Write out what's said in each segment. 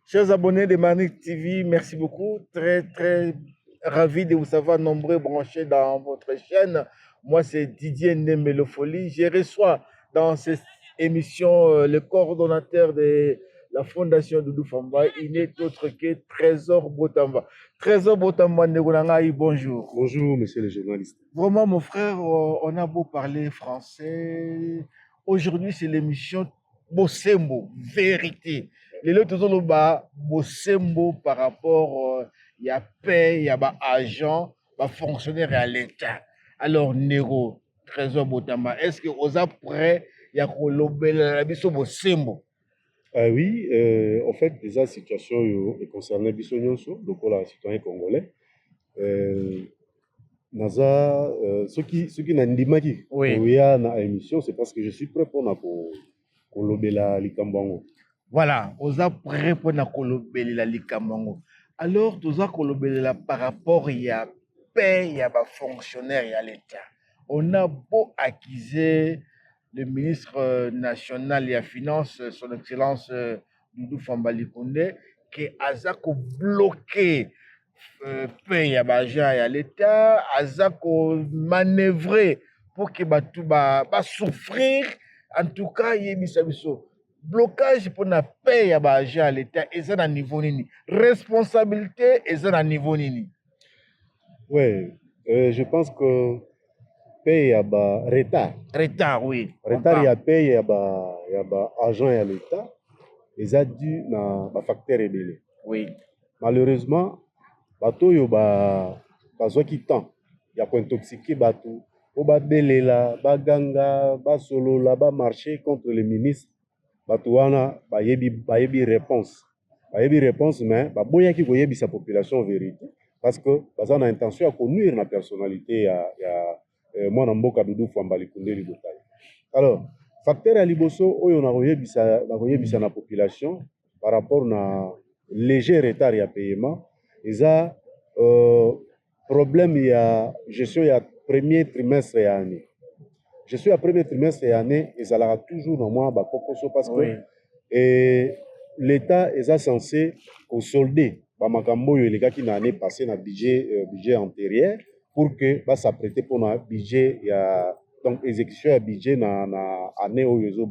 Chers abonnés de Manic TV, merci beaucoup. Très ravi de vous savoir nombreux branchés dans votre chaîne. Moi, c'est Didier Nemelofoli. Je reçois dans cette émission le coordonnateur de la Fondation Doudou Famba. Il n'est autre que Trésor Botamba. Trésor Botamba Negolangaï, bonjour. Bonjour, monsieur le journaliste. Vraiment, mon frère, on a beau parler français. Aujourd'hui, c'est l'émission Bosembo, vérité. Les autres ont Bosembo par rapport, il y a paix, il y a agent, fonctionnaire à l'État. Alors, Nero, Trésor Botama, est-ce que vous êtes prêts? Il y a la Bosembo. Oui, en fait, déjà, la situation concernait Bissonyonso, donc la citoyen congolais. Naza, ce qui n'a pas dit, oui, na émission, c'est parce que je suis prêt pour la Likambango. Voilà, vous êtes prêt pour la Likambango. Alors, vous êtes par rapport il y a paix, il y a fonctionnaire, il y a l'État. On a beau accuser le ministre national des Finances, son excellence Doudou Fambali Koundé, que Azako bloqué paix, il y a l'État, Azako manœuvrer pour que tout souffrir. En tout cas, il y a blocage pour la paix à l'État et ça à niveau nini. Responsabilité et ça à niveau nini. Oui, je pense que paix, il y a retard. Retard, oui. Retard, il y a paix, il y a agent à l'État. Et ça dû na facteur ébélé. Oui. Malheureusement, bato yo bazwa ki temps ya ko intoxiquer bato o babelela baganga basolola marcher contre le ministre bato wana bayebi réponse mais baboyaki koyebisa population vérité parce que baza na intention ya konuire na personnalité ya mwana mboka Doudou Fambali Koundé Botai. Alors facteur ya liboso oyo na koyebisa na population par rapport na léger retard ya paiement. Il y a problème, il y a gestion, il y a premier trimestre et année. Gestion à premier trimestre et année, ils allaient toujours dans moi, parce que l'État est censé solder les gars qui n'ont pas passé dans budget antérieur pour que s'apprêter pour un budget, donc exécution à budget dans l'année où ils ont.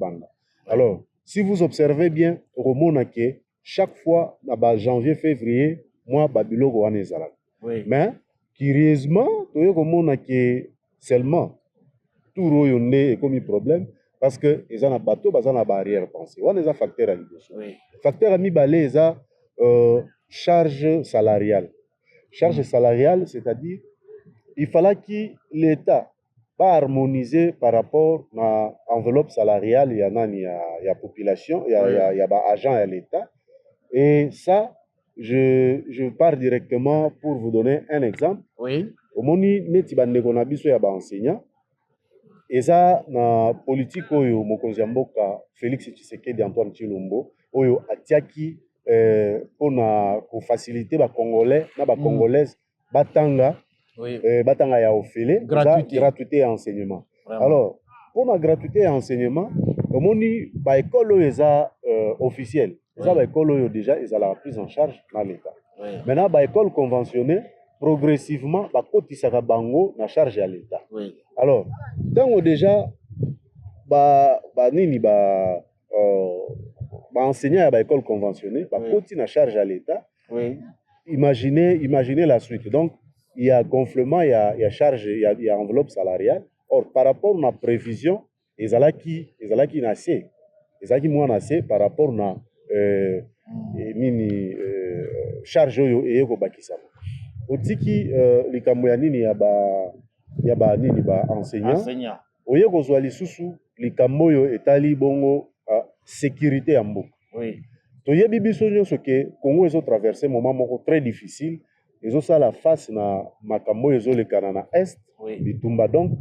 Alors, si vous observez bien, chaque fois, janvier, février, moi, Babiloko wana ezala. Mais, curieusement, toyo komona ke seulement tout royo nde est comme problème parce que eza na bateau baza na barrière pensée. Wana eza facteur à liboso. Facteur à mibale eza charge salariale. Charge salariale, c'est-à-dire il fallait que l'État pas harmoniser par rapport à enveloppe salariale, il y en a, il y a population, il y a agent à l'État. Et ça, je pars directement pour vous donner un exemple. Oui. Au moni neti bandeko na biso ya ba enseignant. Et ça na politique oyo mokonzi ya mboka Félix Tshisekedi Antoine Tshilombo oyo atiaki pona ko faciliter ba congolais na ba congolaises batanga batanga ya ofele gratuité à enseignement. Vraiment. Alors pour la gratuité à enseignement, au moni ba école oyo eza officielle. Ça ba école oyo déjà ils la prise en charge dans l'État. Maintenant ba école conventionnée progressivement ba kotisaka bango na charge à l'État. Alors tant déjà nini enseignant à ba école conventionnée ba koti na charge à l'État. Imaginez la suite. Donc il y a gonflement, il y a charge, il y a enveloppe salariale. Or par rapport à la prévision, ils allaient nasser. Ils allaient moins nasser par rapport à charge et bakisama. Otiki likambo ya nini ya ba enseignant. Oye kozwa lisusu likambo yo etali bongo sécurité ya mboka. Oui. Toyebi biso nyonso ke Congo ezo traverser moment moko très difficile. Ils ont ça la face na makambo ezo le kanana est bitumba donc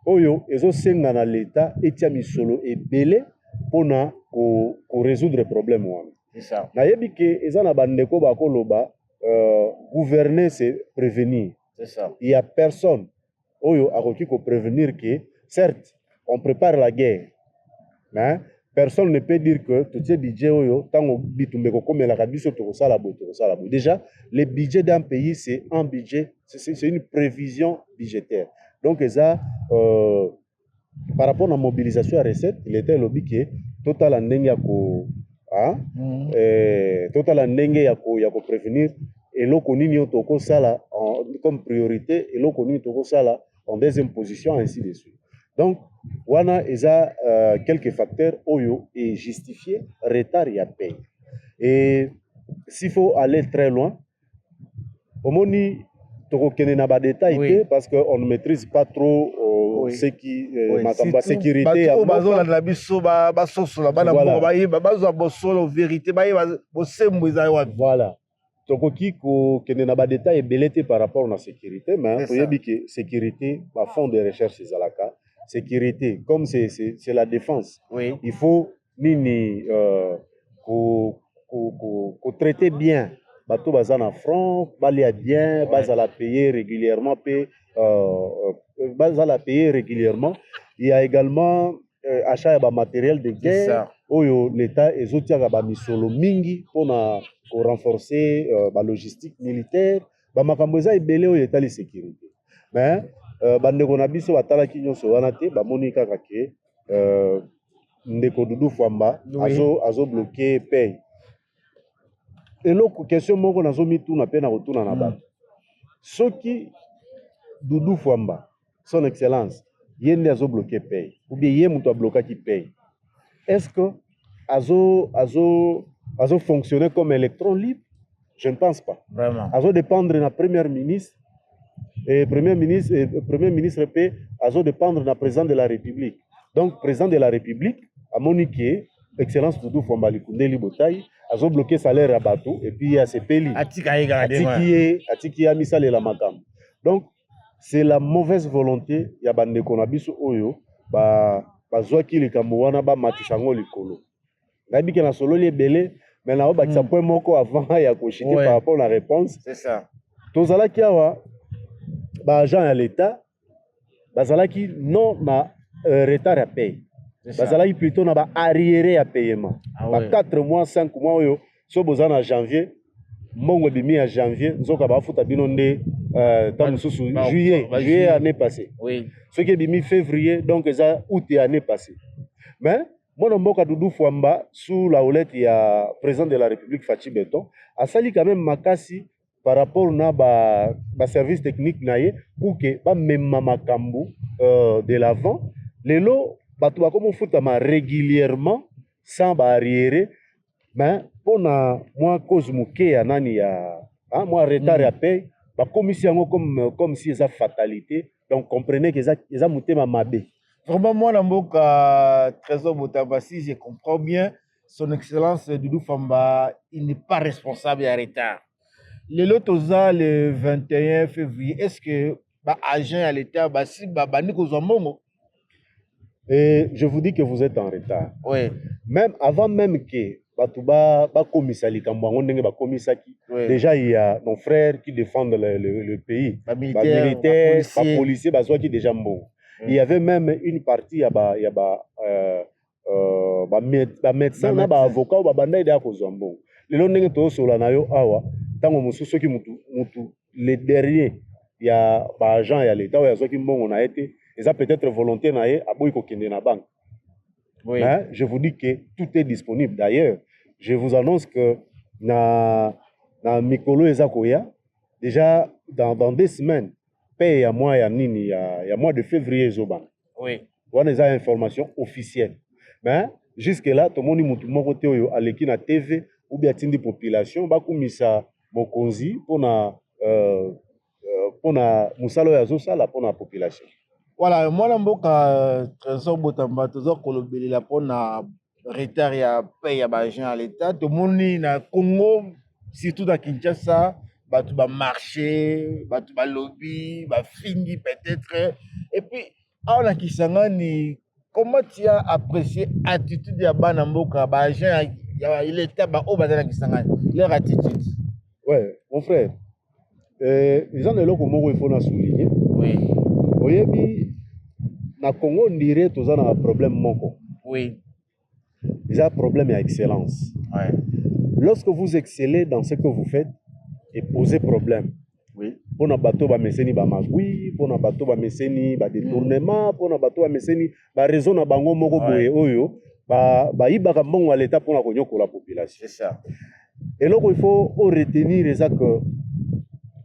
oyo ezo senga na l'État etia misolo ebele pona ko résoudre problème wana. C'est ça. Na yebi ke eza na bandeko ba koloba gouverner c'est prévenir. C'est ça. Il y a personne oyo akoki ko prévenir que certes on prépare la guerre. Mais personne ne peut dire que tout ce budget oyo tango bitumbeko comme la kabiso to sala bo. Déjà le budget d'un pays c'est un budget, c'est une prévision budgétaire. Donc ça par rapport à la mobilisation à recette, il était lobby que total en ndenge ko total en ndenge ya ko prévenir et loko nini otoko sala comme priorité et loko nini toko sala en deuxième position ainsi de suite. Donc wana eza quelques facteurs oyo et justifier retard ya paye. Et s'il faut aller très loin, omoni toko kene na ba détails parce que on ne maîtrise pas trop ce qui makamba sécurité ya bazola na biso ba sosola bana mo ba bazo bosolo vérité ba bosembo eza wa. Voilà. Tokoki ko kene na ba détails belete par rapport à la sécurité, mais oyebi que sécurité ba fond de recherche ezalaka. Sécurité, comme c'est la défense, il faut nini traiter bien. Bateau bazana front, balia bien, bazala payer régulièrement, bazala payer régulièrement. Il y a également achat de matériel de guerre. Oyo l'État ezotiaka ba misolo mingi pour renforcer la logistique militaire. Ba makambo eza ebele oyo etali sécurité. Mais bandeko na biso batalaki nyonso wana te bamoni kaka ke ndeko Doudou Fwamba azo bloquer paye. Eloko question moko nazo mituna pe na rotuna na bato. Soki Doudou Fwamba, son excellence, yende azo bloquer paye ou bien yé muto blokaki paye. Est-ce que azo fonctionner comme électron libre? Je ne pense pas. Vraiment. Azo dépendre de la première ministre. Et premier ministre peut azo dépendre du président de la République. Donc président de la République a moniqué excellence Doudou Fwamba Likundeli Botaï azo bloqué salaire à bateau et puis à ses peli atiki ya misale la makam. Donc c'est la mauvaise volonté ya bande konabiso oyo ba zwaki likambo wana ba matishango likolo. Nabi ke na solo li belé mais na ba kisa point moko avant ya ko chiter par rapport à la réponse. C'est ça. Tozala kiawa ba agent à l'État bazalaki non na retard à payer. Bazalaki plutôt na ba arriéré à paiement. Ba 4 mois 5 mois oyo so bozana en janvier mbongo bimi à janvier nzoka ba futa bino nde temps mususu juillet année passée. Oui. Ce qui bimi février donc ça août année passée. Mais mon mboka Doudou Fwamba sous la houlette ya président de la République Fachi Beton a sali quand même makasi par rapport na ba service technique naie pour que ba même makambu de l'avant les lots bato ba comme futama régulièrement sans barrière mais pour na moi cause muke ya nani ya moi retard à paye ba commission comme si ça fatalité donc comprenez que ça mutema mabe. Vraiment moi na mboka Trésor Botamba si je comprends bien son excellence Doudou Fwamba il n'est pas responsable à retard. Le lotoza le 21 février, est-ce que bah agent à l'État bah si bah bandi kozombo? Et je vous dis que vous êtes en retard. Oui. Même avant même que batuba ba komisali kambango ndenge ba komisaki. Déjà il y a nos frères qui défendent le pays. Ba militaires, ba policiers ba qui déjà mbongo. Il y avait même une partie ba médecin na ba avocat ba banda ida kozombo. Lelo ndenge to sola na yo awa tango mususu ki mutu le dernier ya ba agent ya l'État ya zoki mbongo na été ils ont peut-être volonté na ye aboyi ko kende na banque. Oui. Mais je vous dis que tout est disponible. D'ailleurs, je vous annonce que na mikolo ezakoya déjà dans 2 semaines paye à mois ya nini ya mois de février zoban. Oui. On a des informations officielles. Mais jusque là tout le monde mutu moko te oyo aleki na TV ou bien tindi population ba kumisa mokonzi pona musalo ya zosala pona population. Voilà, moi na mboka Trésor Botamba tozo kolobelela pona retard ya paye ya ba agent à l'État to moni na Congo surtout dans Kinshasa batu ba marché batu ba lobby ba fingi peut-être et puis on a Kisangani comment tu as apprécié attitude ya bana mboka ba agent ya l'État ba o bazana Kisangani leur attitude? Ouais, mon frère. Les gens de l'eau il faut la souligner. Oui. Oyebi na Congo on dirait tous un problème moko. Oui. ils ont un problème d'excellence. Ouais. Lorsque vous excellez dans ce que vous faites, et posez problème. Oui. Pour na bateau ba meseni ba magui, pour na bateau ba meseni ba détournement, pour na bateau ba meseni ba raison na bango moko boye oyo ba ibaka mbongo à l'état pour na konyoko la population. C'est ça. Et donc il faut retenir ça que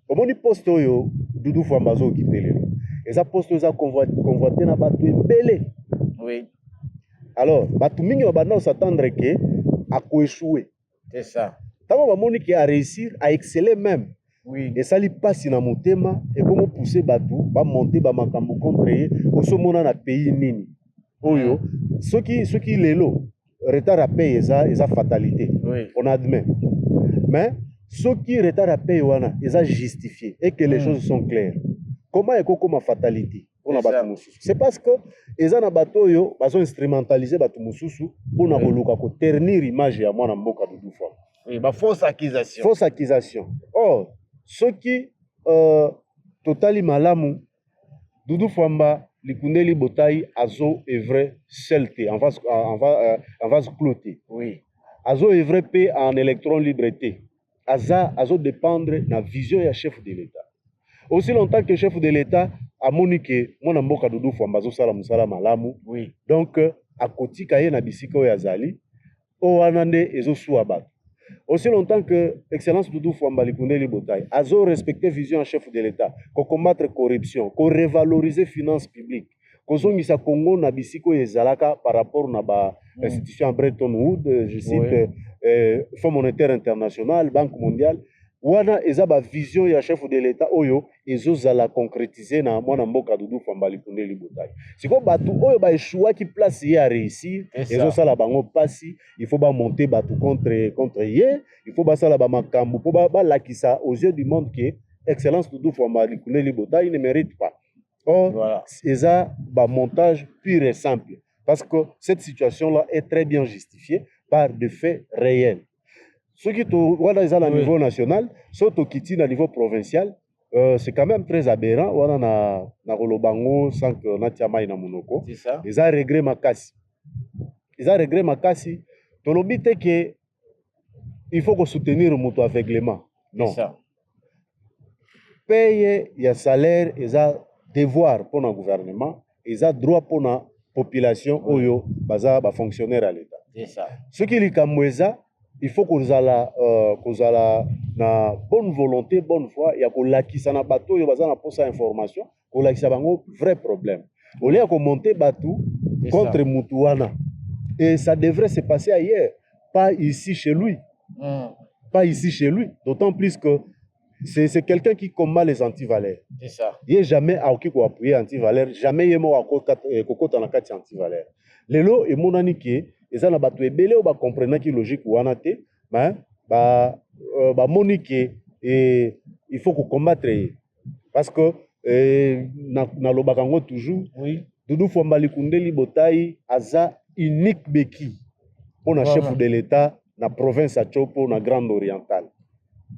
au moni poste oyo Doudou Fambazo occupé. Et ça poste ça convoité na bateau ebele. Oui. Alors bateau mingi ba s'attendre que à échouer. C'est ça. Tant ba moni qui a réussir à exceller même. Oui. Et ça lui passe dans mon thème et comment pousser bateau, ba monter ba makambo contre au somona na pays nini. Oyo, ceux qui les lots, retard à payer ça fatalité. Oui. On admet. Mais ceux qui retard à payer wana, ils ont justifié et que les choses sont claires. Comment est comme fatalité? On a bateau mususu. C'est parce que ils ont un bateau yo, ils ont instrumentalisé bateau mususu pour na koluka ko ternir image ya mwana mboka Doudou Famba. Oui, bah fausse accusation. Fausse accusation. Or ceux qui totali malamu Doudou Famba likundeli botai azo evre selte en vase cloté. Oui. Azo evre pe en électron liberté. Azo dépendre na vision ya chef de l'État. Aussi longtemps que chef de l'État a monique mon mboka Doudou Famba azo sala musala malamu. Oui. Donc a kotika ye na bisika o yazali o anande ezo suaba. Aussi longtemps que Excellence Doudou Famba Likundeli Botaï a respecté vision en chef de l'État, qu'on combattre corruption, qu'on revaloriser finances publiques, qu'on zongisa Congo na bisiko ezalaka par rapport na ba institution Bretton Woods, je cite Fonds monétaire international, Banque mondiale, wana eza ba vision ya chef de l'État oyo ezozala concrétiser na mwana mboka Doudou Famba Likundeli Botaï. Siko batu oyo ba échoua qui place ye à réussir, ezosala bango pasi, il faut ba monter batu contre ye, il faut ba sala ba makambo, pour ba lakisa aux yeux du monde que Excellence Doudou Famba Likundeli Botaï ne mérite pas. Or, voilà. Eza ba montage pur et simple parce que cette situation là est très bien justifiée par des faits réels. Ceux qui sont à niveau national, ceux qui sont à niveau provincial, c'est quand même très aberrant. On a Rolobango sans que Natiama ina monoko. C'est ça. Ils ont regret makasi. Ils ont regret makasi. Le but est que il faut que soutenir le moto aveuglement. Non. C'est ça. Payer y a salaire, ils ont devoir pour le gouvernement, ils ont droit pour la population oyo baza ba fonctionnaire à l'État. C'est ça. Ceux qui likamweza il faut qu'on a na bonne volonté, bonne foi, il y a qu'on lakisa na bateau, il y a besoin de poser information, qu'on lakisa bango vrai problème. Au lieu qu'on monter bateau contre Moutouana. Et ça devrait se passer ailleurs, pas ici chez lui. Pas ici chez lui. D'autant plus que c'est quelqu'un qui combat les antivaleurs. C'est ça. Il n'est jamais à appuyer antivaleurs, jamais il est mort à côté de la antivaleurs. Lelo et mon aniké. Et ça, on a compris que logique ou anate, mais monique et il faut qu'on combattre parce que na lobakango toujours. Oui. Doudou Famba Likundeli Botaï aza unique beki pour le chef de l'État na province à Chopo na Grande Orientale.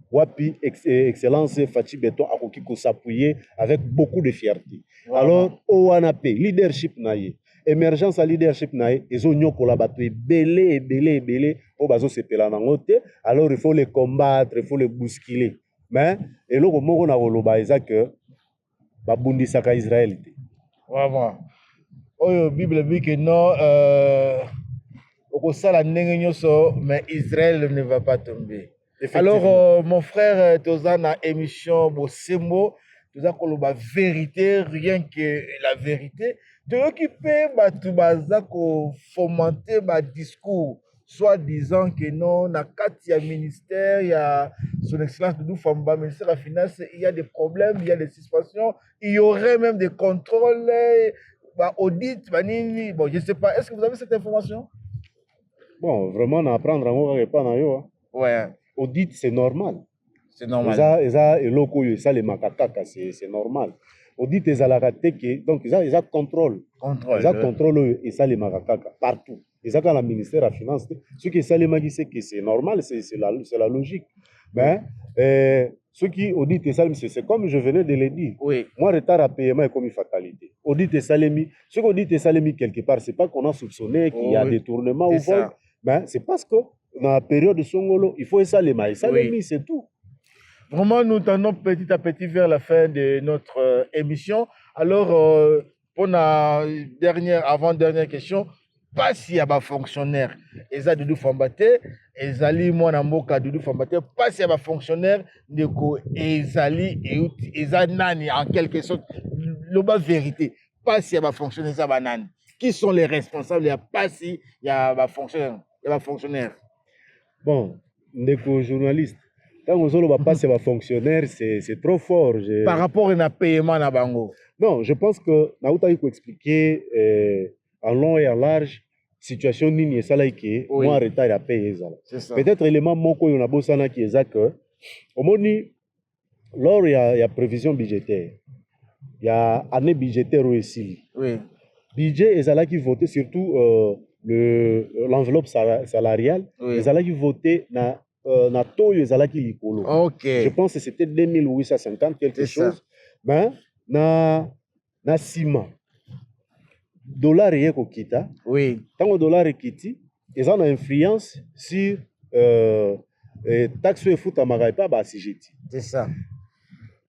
Wapi excellence Fachi Beton a ko s'appuyer avec beaucoup de fierté. Alors OANAP leadership naie. Émergence à leadership nae ezo nyoko la bato belé o bazo sepela nango te, alors il faut les combattre, il faut les bousculer. Mais eloko moko na koloba eza que babundisaka Israël te. Vraiment. Oyo Bible dit que non okosala ndenge nyonso mais Israël ne va pas tomber. Alors mon frère tozana émission Bosembo, toza koloba vérité, rien que la vérité. De occuper fomenter ma discours, soit disant que non, na kati ya ministère, il y a son excellence Doudou Famba, ministère de la Finance, il y a des problèmes, il y a des suspensions, il y aurait même des contrôles, audits, bon, je ne sais pas, est-ce que vous avez cette information? Bon, vraiment, on apprendre à moi pas na yo. Ouais. Audit, c'est normal. C'est normal. Ça, les makakaka, c'est normal. Audit les alakateke, donc ils ont contrôle. Ils ont contrôle et ça les makakaka partout. Ils ont quand le ministère de la Finance, ceux qui ça les magi c'est que c'est normal, c'est la logique. Mais ceux qui auditent ça, c'est comme je venais de le dire. Oui. Moi, retard à paiement est comme une fatalité. Audit et Salemi, ceux qui auditent et Salemi quelque part, c'est pas qu'on a soupçonné qu'il y a détournement ou vol, Ben, c'est parce que dans la période de Songolo, il faut ça les mailles, ça Oui. les mis, c'est tout. Vraiment, nous tendons petit à petit vers la fin de notre émission. Alors, pour la avant-dernière question, pas s'il y a des fonctionnaires, ils ont Doudou Fambate, ils ont moi Mboka Doudou Fambate, pas s'il y a des fonctionnaires, ils ont nani en quelque sorte, la vérité, pas s'il y a des fonctionnaires, ils ont nani. Qui sont les responsables? Il n'y a pas s'il y a des fonctionnaires. Bon, ndeko journaliste, quand on va passer à fonctionnaire, c'est trop fort. Par rapport à un paiement na bango. Non, je pense que Naouta il faut expliquer en long et en large situation nini ça là qui Oui. moi retard à payer ça. C'est ça. Peut-être élément moko on a bossana qui est ça que au moni lors il y a prévision budgétaire. Il y a année budgétaire aussi. Oui. Budget et là qui votait surtout l'enveloppe salariale, Oui. les qui votaient na taux les qui likolo. OK. Je pense que c'était 2850 quelque C'est chose. ça. Ben na sima dollar est kokita. Oui. Tant que dollar est kiti, ils ont une influence sur taxe et foot à Maraipa ba CGT. C'est ça.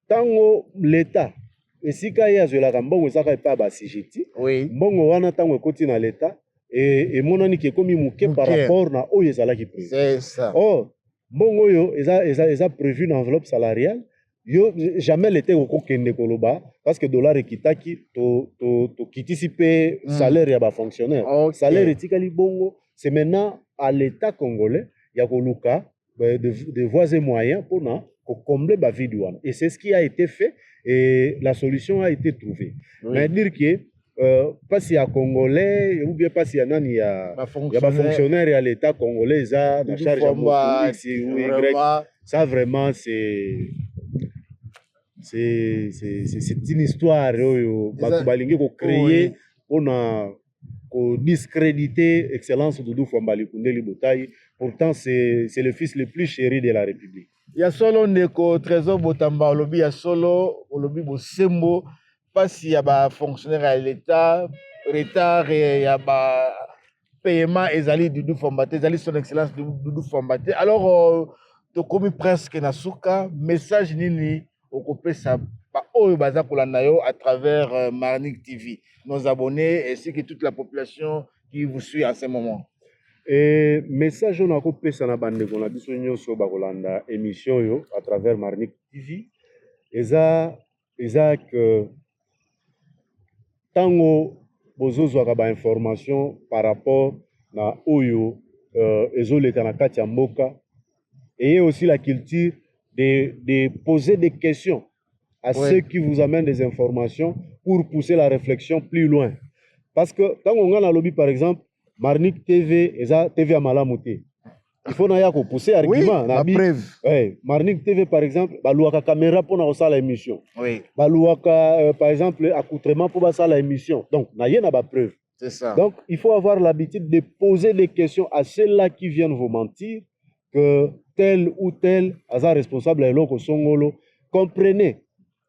Tant que l'État et si kaya zo la kambongo zaka pa ba CGT. Oui. Mbongo wana tant que koti na l'État et monani qui est comme muke par rapport na oyo ezala ki prévu. C'est ça. Oh, mbongo yo eza prévu une enveloppe salariale. Yo jamais l'été au kende koloba parce que dollar ekitaki to kitisi pe salaire ya ba fonctionnaire. Okay. Salaire etikali bongo, c'est maintenant à l'état congolais ya koluka de voies et moyens pour combler ba vide wana. Et c'est ce qui a été fait et la solution a été trouvée. Oui. Mais dire que pas si à congolais ou bien pas si à nani ya ba fonctionnaire ya l'état congolais ça na charge à ça vraiment c'est une histoire bato balingi ko créer pour discréditer excellence Doudou Fambali Koundeli Botaï. Pourtant c'est le fils le plus chéri de la République. Il y a solo ndeko Trésor Botamba olobi ya solo olobi bosembo pas si ya ba fonctionnaire à l'état retard ya ba paiement ezali Doudou Fambate ezali son excellence Doudou Fambate. Alors to komi presque na suka message nini okopesa ba oyo baza kolanda yo à travers Marnik TV, nos abonnés ainsi que toute la population qui vous suit en ce moment. Et message on a kopesa na bande ko na biso nyonso ba kolanda émission yo à travers Marnik TV eza que tango bozozo ka ba information par rapport na oyo ezoleka na kati ya mboka et aussi la culture de poser des questions à ceux qui vous amènent des informations pour pousser la réflexion plus loin. Parce que quand on a lobby par exemple, Marnik TV, TV à Malamuté. Il faut pousser argument. Oui, la preuve. Ouais. Marnik TV par exemple, balouaka caméra pour na la émission. Oui. Balouaka par exemple accoutrement pour la émission. Donc, na yé na ba preuve. C'est ça. Donc, il faut avoir l'habitude de poser des questions à ceux-là qui viennent vous mentir que tel ou tel hasard responsable est l'autre songolo. Comprenez.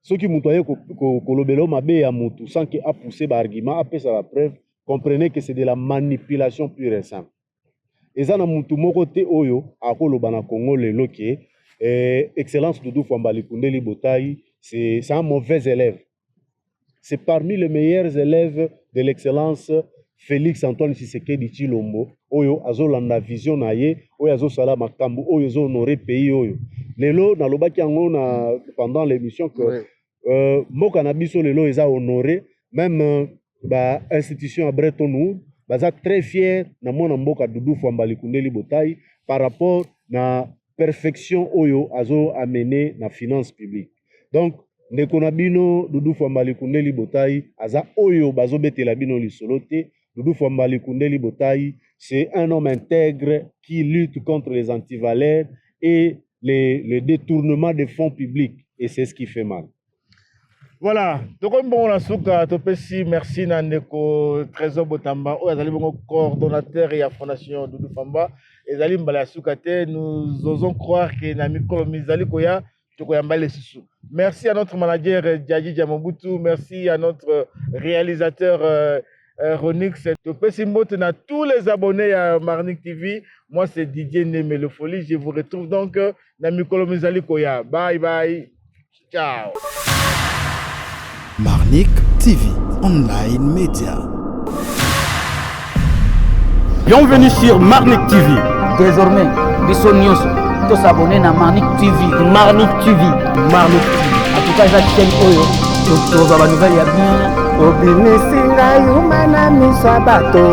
Ceux qui m'ont kolobelo mabe ya mutu sans qu'il a poussé par argument, après ça la preuve, comprenez que c'est de la manipulation pure et simple. Et ça na mutu moko te oyo akoloba na Congo lelo ki excellence Doudou Fambali Koundeli Botaï, c'est un mauvais élève. C'est parmi les meilleurs élèves de l'excellence Félix Antoine Tshisekedi Tshilombo oyo azolanda vision na ye oyo azosala makambo oyo honorer pays oyo lelo nalobaki yango na pendant l'émission que mboka na biso lelo eza honoré même ba institution à Bretton Woods baza très fier na mwana mboka Doudou Fambali Koundeli Botaï par rapport na perfection oyo azo amener na finance publique. Donc ndeko na bino Doudou Fambali Koundeli Botaï aza oyo bazobetela bino lisolo te. Doudou Fambali Koundeli Botaï, c'est un homme intègre qui lutte contre les antivaleurs et les détournements des fonds publics. Et c'est ce qui fait mal. Voilà. Donc, bon, la souka, merci Nandeko Trésor Botamba, coordonnateur et la Fondation Doudou Famba. Et Zalim Balasukate, nous osons croire que Namiko Mizali Koya, merci à notre manager Djadji Djamobutu, merci à notre réalisateur Ronix. Topesi mbote na tous les abonnés à Marnik TV. Moi, c'est Didier Nemelo Folie. Je vous retrouve donc na Mikolo Mizali Koya. Bye bye. Ciao. Marnik TV, online média. Bienvenue sur Marnik TV. Désormais, Bisso News, tous s'abonner à Marnik TV. Marnik TV. Marnik TV. En tout cas, la chaîne Oyo, tu vas la nouvelle, il y a bien. Obinesinga yumana misabato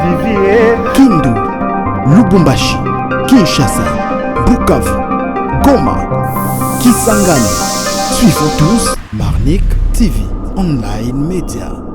Vivier. Kindu, Lubumbashi, Kinshasa, Bukavu, Goma, Kisangani. Suivons tous Marnik TV, online média.